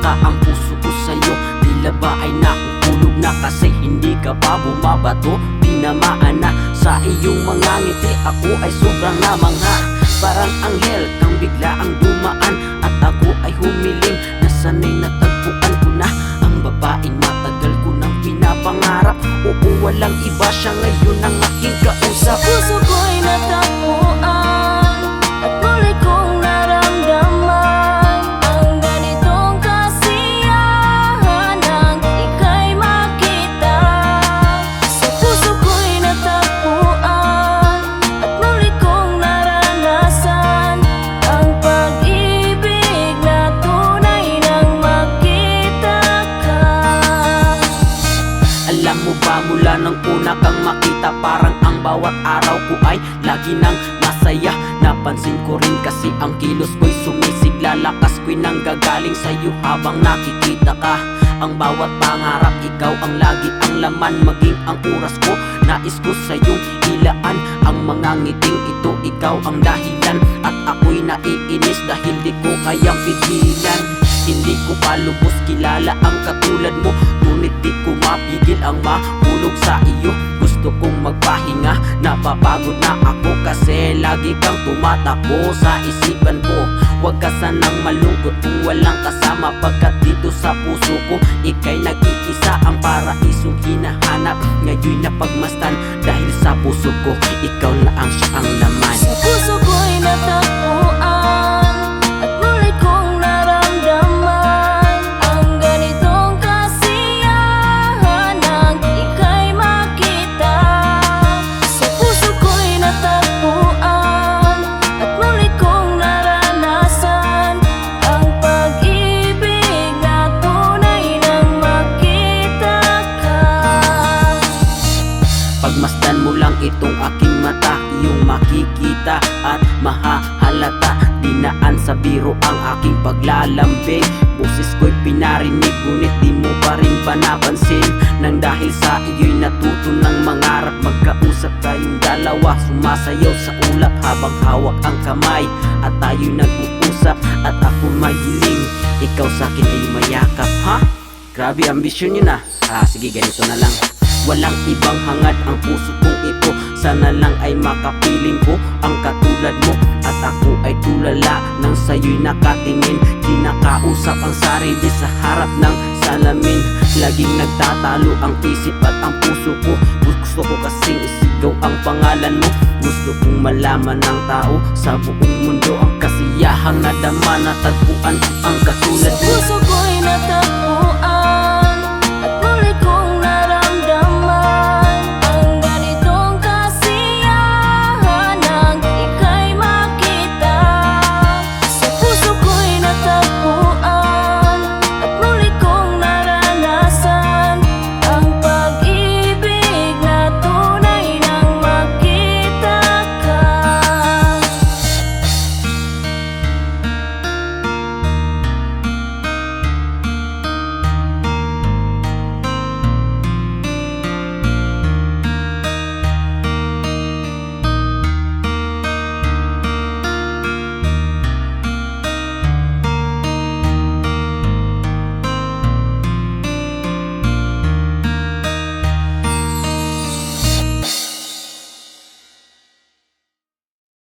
ka ang puso ko sa'yo. Tila ba ay nakukulog na kasi hindi ka pa bumabato. Tinamaan na sa iyong mga ngiti, ako ay sobrang namangha. Parang anghel kang bigla ang dumaan at ako ay humiling. Nasanay na tagpuan ko na ang babaeng matagal ko nang pinapangarap. Oo, walang iba, siya ngayon ang aking kausap. Puso ko'y natagpuan at muli kong naramdaman ang ganitong kasiyahan nang ika'y makita. Sa puso ko'y natagpuan at muli kong naranasan ang pag-ibig na tunay nang makita ka. Alam mo ba, mula nang una kang makita, parang ang bawat araw ko ay lagi nang masaya. Napansin ko rin kasi ang kilos ko'y sumisigla, lakas ko'y nanggagaling sa'yo habang nakikita ka. Ang bawat pangarap, ikaw ang lagi ang laman, maging ang oras ko. Nais ko sa'yong ilaan ang mga ngiting ito, ikaw ang dahilan. At ako'y naiinis dahil di ko kayang pigilan. Hindi ko pa lubos kilala ang katulad mo, ngunit di ko mapigil ang mahulog sa iyo. Gusto kong magpahinga, napapagod na ako kasi lagi kang tumatakbo sa isipan ko. Huwag ka sanang malungkot kung walang kasama, pagkat dito sa puso ko ika'y nag-iisa, ang paraisong hinahanap. Ngayon'y napagmasdan dahil sa puso ko ikaw na ang siyang laman. Sa puso ko'y natagpuan at muli kong naramdaman ang ganitong kasiyahan nang ika'y makita. Sa puso ko'y natagpuan at muli kong naranasan ang pag-ibig na tunay nang makita ka. Pagmasdan mo lang itong aking mata, iyong makikita at mahahalata. Dinaan sa biro ang aking paglalambing, boses ko'y pinarinig ngunit di mo pa rin ba napansin? Nang dahil sa iyo'y natuto ng mangarap, magkausap tayong dalawa, sumasayaw sa ulap habang hawak ang kamay. At tayo'y nag-uusap at ako may hiling, ikaw sa'kin ay mayakap. Ha? Grabe ambisyon yun ah. Sige, ganito na lang. Walang ibang hangad ang puso kong ito, sana lang ay makapiling ko ang katulad mo. At ako ay tulala nang sa'yo'y nakatingin, kinakausap ang sarili sa harap ng salamin. Laging nagtatalo ang isip at ang puso ko, gusto ko kasing isigaw ang pangalan mo. Gusto kong malaman ng tao sa buong mundo ang kasiyahang nadama, natagpuan ang katulad mo. Sa puso ko'y natagpuan